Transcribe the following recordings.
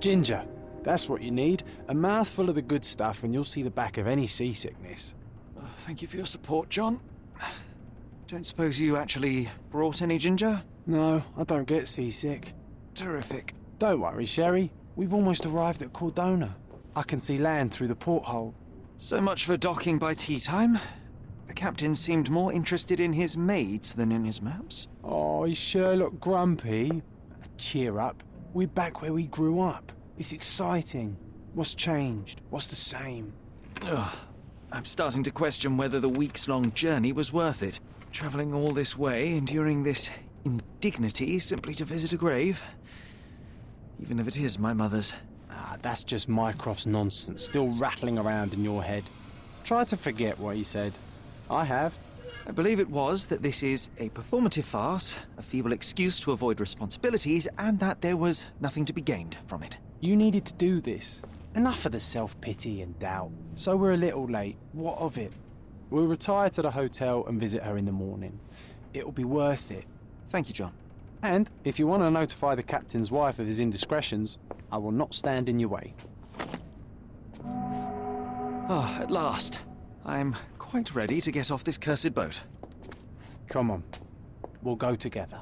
Ginger. That's what you need. A mouthful of the good stuff and you'll see the back of any seasickness. Oh, thank you for your support, John. Don't suppose you actually brought any ginger? No, I don't get seasick. Terrific. Don't worry, Sherry. We've almost arrived at Cordona. I can see land through the porthole. So much for docking by tea time. The captain seemed more interested in his maids than in his maps. Oh, is Sherlock grumpy? Cheer up. We're back where we grew up. It's exciting. What's changed? What's the same? Ugh. I'm starting to question whether the weeks-long journey was worth it. Travelling all this way, enduring this indignity simply to visit a grave. Even if it is my mother's. Ah, that's just Mycroft's nonsense, still rattling around in your head. Try to forget what he said. I have. I believe it was that this is a performative farce, a feeble excuse to avoid responsibilities, and that there was nothing to be gained from it. You needed to do this. Enough of the self-pity and doubt. So we're a little late. What of it? We'll retire to the hotel and visit her in the morning. It'll be worth it. Thank you, John. And if you want to notify the captain's wife of his indiscretions, I will not stand in your way. Ah, at last. I'm quite ready to get off this cursed boat. Come on. We'll go together.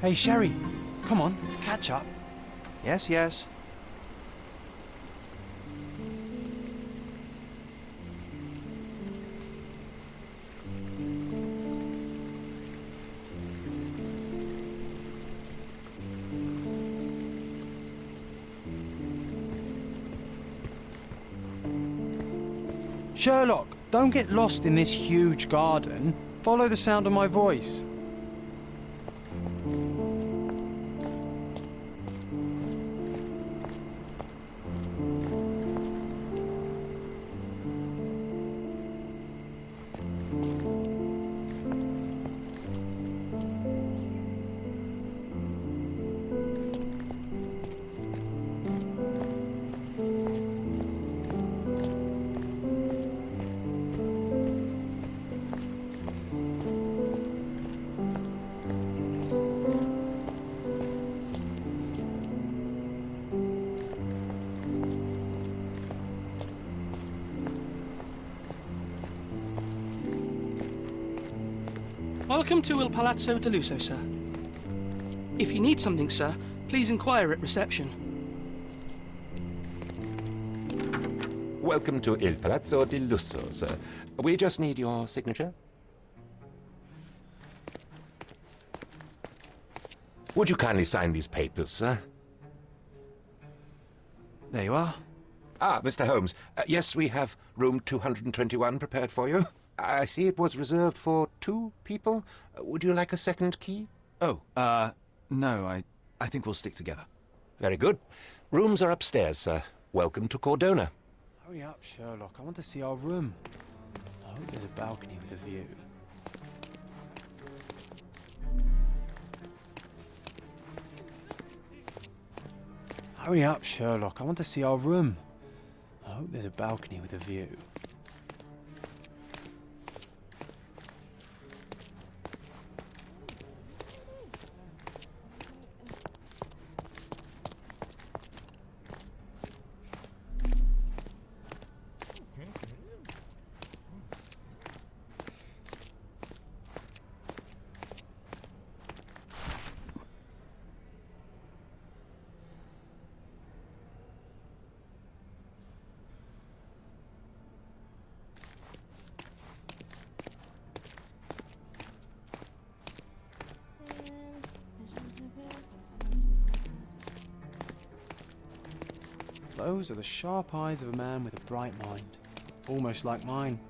Hey, Sherry, come on, catch up. Yes, yes. Sherlock, don't get lost in this huge garden. Follow the sound of my voice. Welcome to Il Palazzo de Lusso, sir. If you need something, sir, please inquire at reception. Welcome to Il Palazzo di Lusso, sir. We just need your signature. Would you kindly sign these papers, sir? There you are. Ah, Mr. Holmes. Yes, we have room 221 prepared for you. I see it was reserved for 2 people. Would you like a second key? Oh, no, I think we'll stick together. Very good. Rooms are upstairs, sir. Welcome to Cordona. Hurry up, Sherlock. I want to see our room. I hope there's a balcony with a view. Hurry up, Sherlock. I want to see our room. I hope there's a balcony with a view. Those are the sharp eyes of a man with a bright mind. Almost like mine.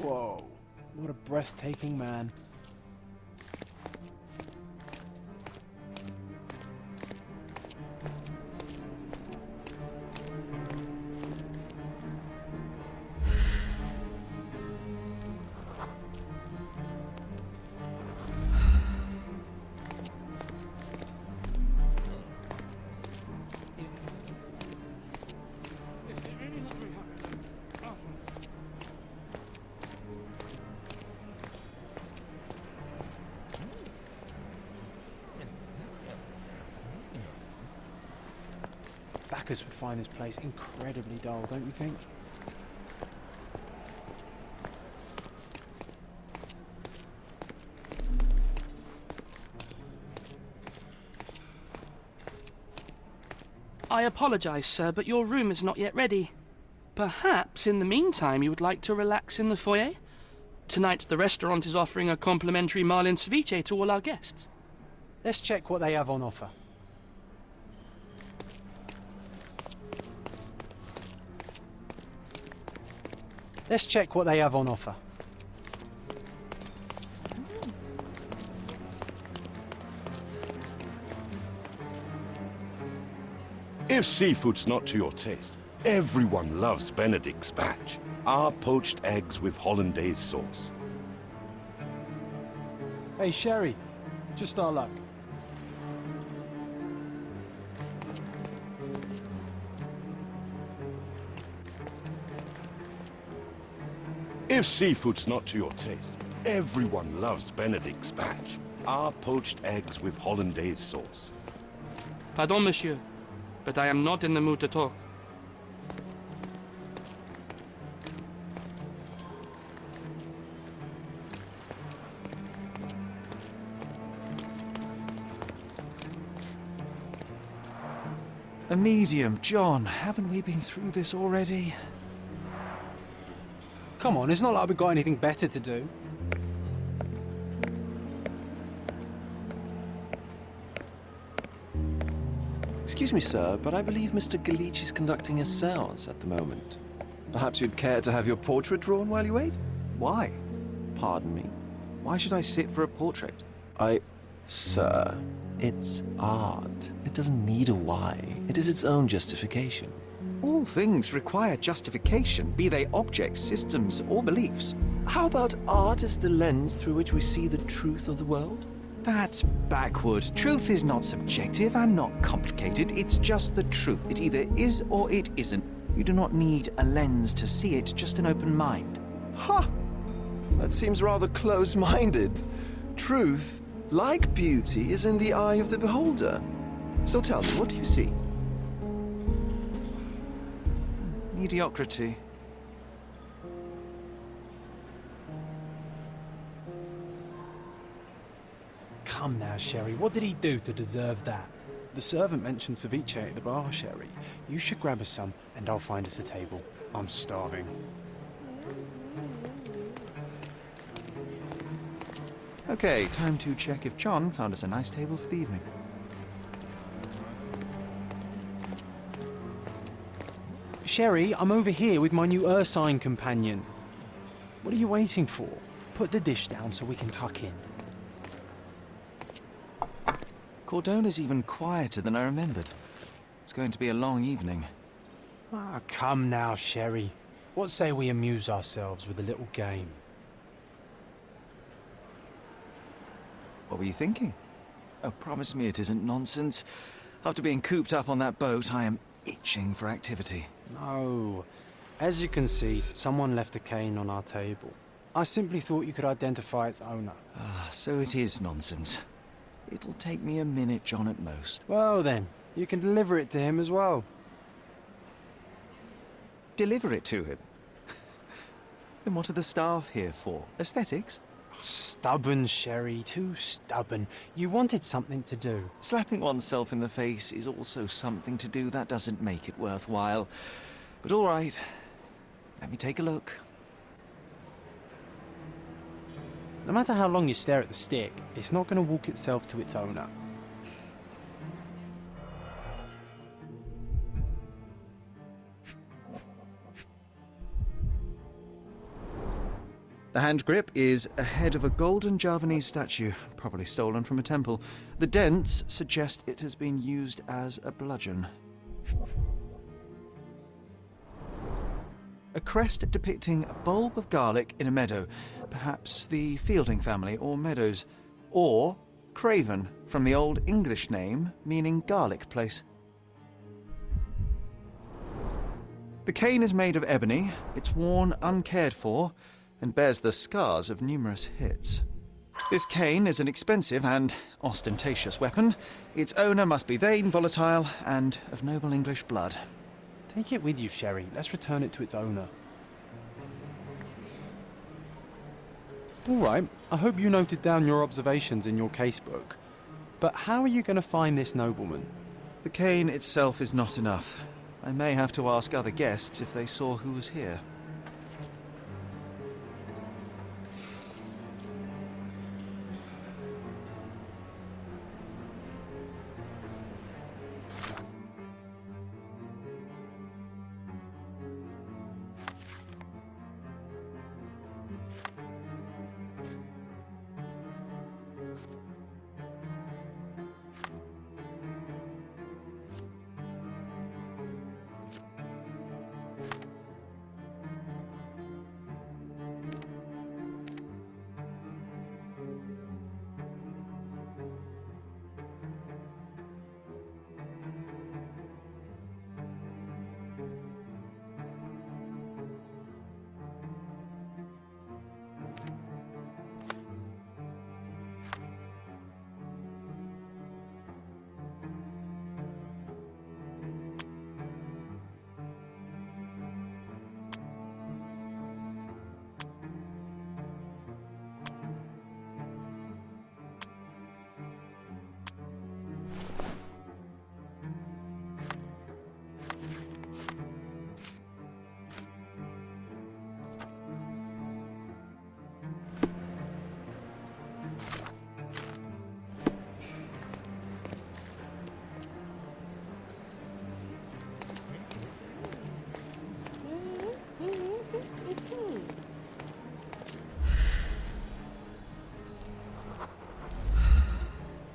Whoa, what a breathtaking man. Backers would find this place incredibly dull, don't you think? I apologise, sir, but your room is not yet ready. Perhaps, in the meantime, you would like to relax in the foyer? Tonight, the restaurant is offering a complimentary marlin ceviche to all our guests. Let's check what they have on offer. Let's check what they have on offer. If seafood's not to your taste, everyone loves Benedict's batch. Our poached eggs with hollandaise sauce. Hey, Sherry, just our luck. If seafood's not to your taste, everyone loves Benedict's batch. Our poached eggs with hollandaise sauce. Pardon, monsieur, but I am not in the mood to talk. A medium, John. Haven't we been through this already? Come on, it's not like we've got anything better to do. Excuse me, sir, but I believe Mr. Galich is conducting a séance at the moment. Perhaps you'd care to have your portrait drawn while you wait? Why? Pardon me? Why should I sit for a portrait? Sir, it's art. It doesn't need a why. It is its own justification. All things require justification, be they objects, systems, or beliefs. How about art as the lens through which we see the truth of the world? That's backward. Truth is not subjective and not complicated. It's just the truth. It either is or it isn't. You do not need a lens to see it, just an open mind. Ha! That seems rather close-minded. Truth, like beauty, is in the eye of the beholder. So tell me, what do you see? Mediocrity. Come now, Sherry, what did he do to deserve that? The servant mentioned ceviche at the bar, Sherry. You should grab us some, and I'll find us a table. I'm starving. Okay, time to check if John found us a nice table for the evening. Sherry, I'm over here with my new Ursine companion. What are you waiting for? Put the dish down so we can tuck in. Cordona's even quieter than I remembered. It's going to be a long evening. Ah, come now, Sherry. What say we amuse ourselves with a little game? What were you thinking? Oh, promise me it isn't nonsense. After being cooped up on that boat, I am itching for activity. No. As you can see, someone left a cane on our table. I simply thought you could identify its owner. Ah, so it is nonsense. It'll take me a minute, John, at most. Well then, you can deliver it to him as well. Deliver it to him? Then what are the staff here for? Aesthetics? Stubborn, Sherry, too stubborn. You wanted something to do. Slapping oneself in the face is also something to do. That doesn't make it worthwhile. But all right, let me take a look. No matter how long you stare at the stick, it's not going to walk itself to its owner. The hand grip is a head of a golden Javanese statue, probably stolen from a temple. The dents suggest it has been used as a bludgeon. A crest depicting a bulb of garlic in a meadow, perhaps the Fielding family or Meadows, or Craven, from the Old English name meaning garlic place. The cane is made of ebony, it's worn uncared for, and bears the scars of numerous hits. This cane is an expensive and ostentatious weapon. Its owner must be vain, volatile, and of noble English blood. Take it with you, Sherry. Let's return it to its owner. All right, I hope you noted down your observations in your casebook. But how are you going to find this nobleman? The cane itself is not enough. I may have to ask other guests if they saw who was here.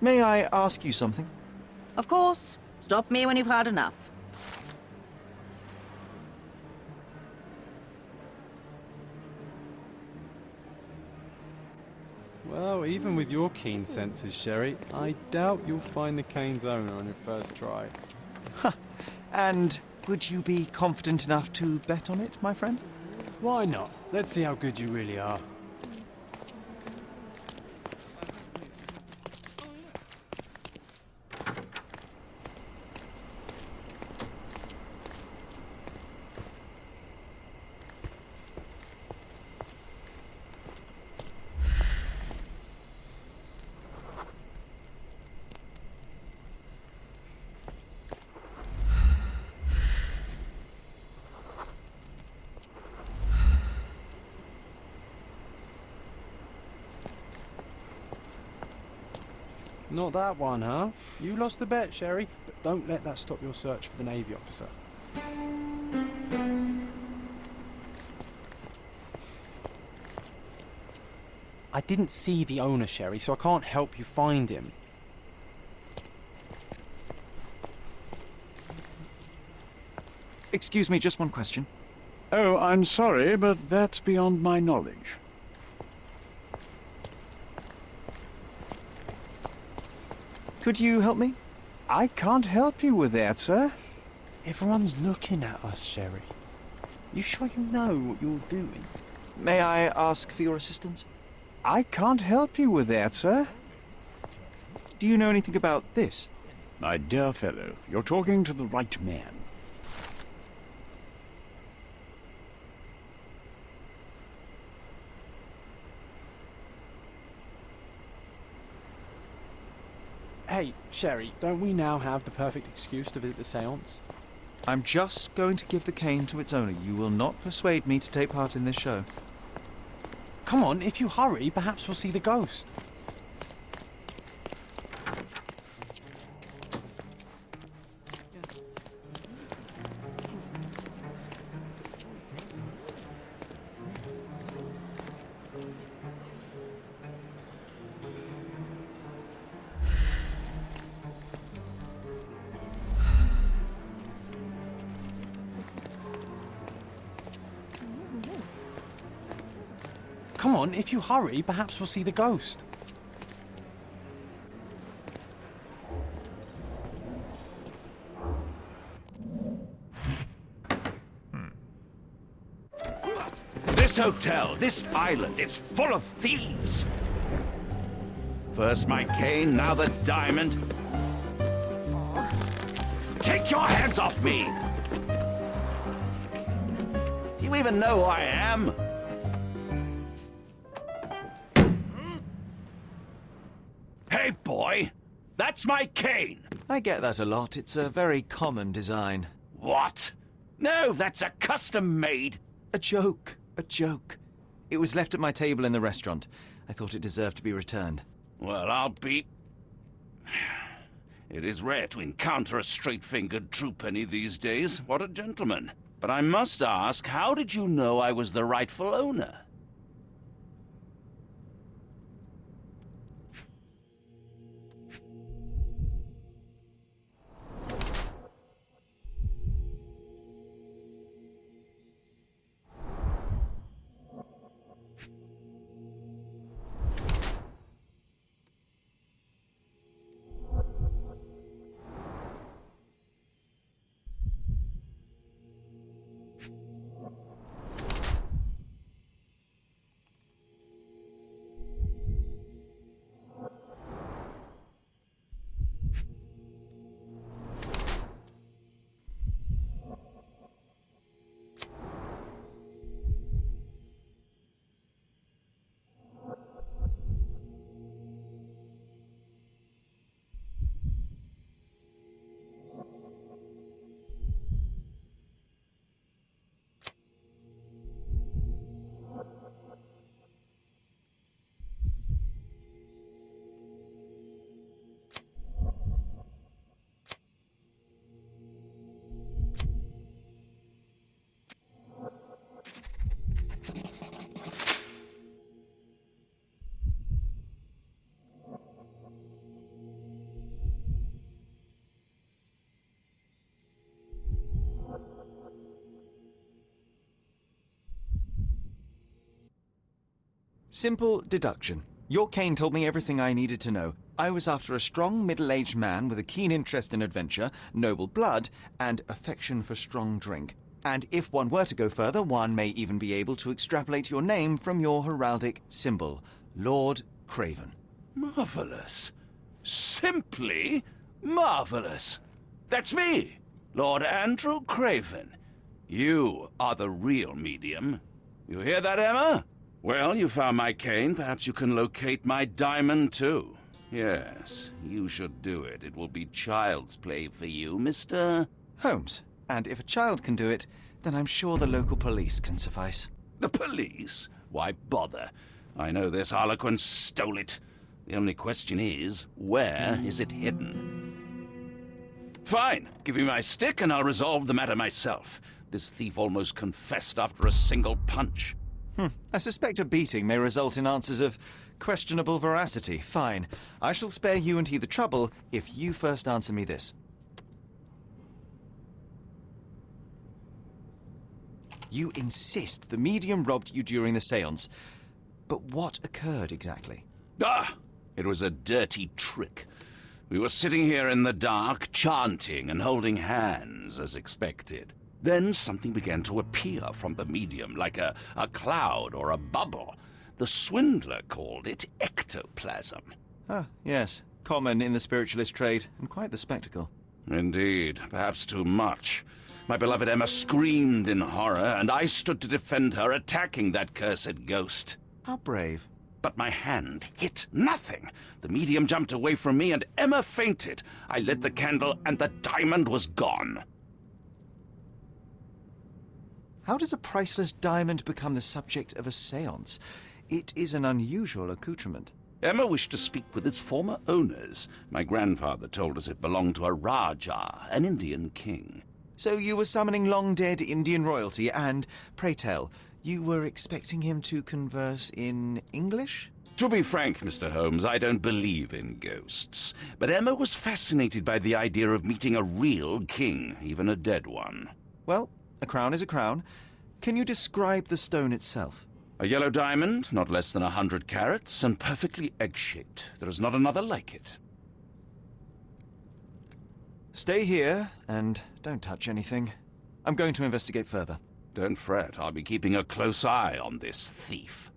May I ask you something? Of course. Stop me when you've had enough. Well, even with your keen senses, Sherry, I doubt you'll find the cane's owner on your first try. And would you be confident enough to bet on it, my friend? Why not? Let's see how good you really are. Not that one, huh? You lost the bet, Sherry, but don't let that stop your search for the Navy officer. I didn't see the owner, Sherry, so I can't help you find him. Excuse me, just one question. Oh, I'm sorry, but that's beyond my knowledge. Could you help me? I can't help you with that, sir. Everyone's looking at us, Sherry. You sure you know what you're doing? May I ask for your assistance? I can't help you with that, sir. Do you know anything about this? My dear fellow, you're talking to the right man. Hey, Sherry, don't we now have the perfect excuse to visit the seance? I'm just going to give the cane to its owner. You will not persuade me to take part in this show. Come on, if you hurry, perhaps we'll see the ghost. Come on, if you hurry, perhaps we'll see the ghost. This hotel, this island, it's full of thieves. First my cane, now the diamond. Take your hands off me! Do you even know who I am? Hey, boy! That's my cane! I get that a lot. It's a very common design. What? No, that's a custom-made... A joke. A joke. It was left at my table in the restaurant. I thought it deserved to be returned. Well, I'll be... It is rare to encounter a straight-fingered true penny these days. What a gentleman. But I must ask, how did you know I was the rightful owner? Simple deduction. Your cane told me everything I needed to know. I was after a strong, middle-aged man with a keen interest in adventure, noble blood, and affection for strong drink. And if one were to go further, one may even be able to extrapolate your name from your heraldic symbol, Lord Craven. Marvelous. Simply marvelous. That's me, Lord Andrew Craven. You are the real medium. You hear that, Emma? Well, you found my cane. Perhaps you can locate my diamond, too. Yes, you should do it. It will be child's play for you, Mr. Holmes. And if a child can do it, then I'm sure the local police can suffice. The police? Why bother? I know this harlequin stole it. The only question is, where is it hidden? Fine. Give me my stick and I'll resolve the matter myself. This thief almost confessed after a single punch. I suspect a beating may result in answers of questionable veracity. Fine. I shall spare you and he the trouble if you first answer me this. You insist the medium robbed you during the séance. But what occurred exactly? It was a dirty trick. We were sitting here in the dark, chanting and holding hands as expected. Then something began to appear from the medium, like a cloud or a bubble. The swindler called it ectoplasm. Ah, yes. Common in the spiritualist trade, and quite the spectacle. Indeed, perhaps too much. My beloved Emma screamed in horror, and I stood to defend her, attacking that cursed ghost. How brave. But my hand hit nothing. The medium jumped away from me, and Emma fainted. I lit the candle, and the diamond was gone. How does a priceless diamond become the subject of a séance? It is an unusual accoutrement. Emma wished to speak with its former owners. My grandfather told us it belonged to a Rajah, an Indian king. So you were summoning long-dead Indian royalty, and, pray tell, you were expecting him to converse in English? To be frank, Mr. Holmes, I don't believe in ghosts. But Emma was fascinated by the idea of meeting a real king, even a dead one. Well, a crown is a crown. Can you describe the stone itself? A yellow diamond, not less than 100 carats, and perfectly egg-shaped. There is not another like it. Stay here, and don't touch anything. I'm going to investigate further. Don't fret, I'll be keeping a close eye on this thief.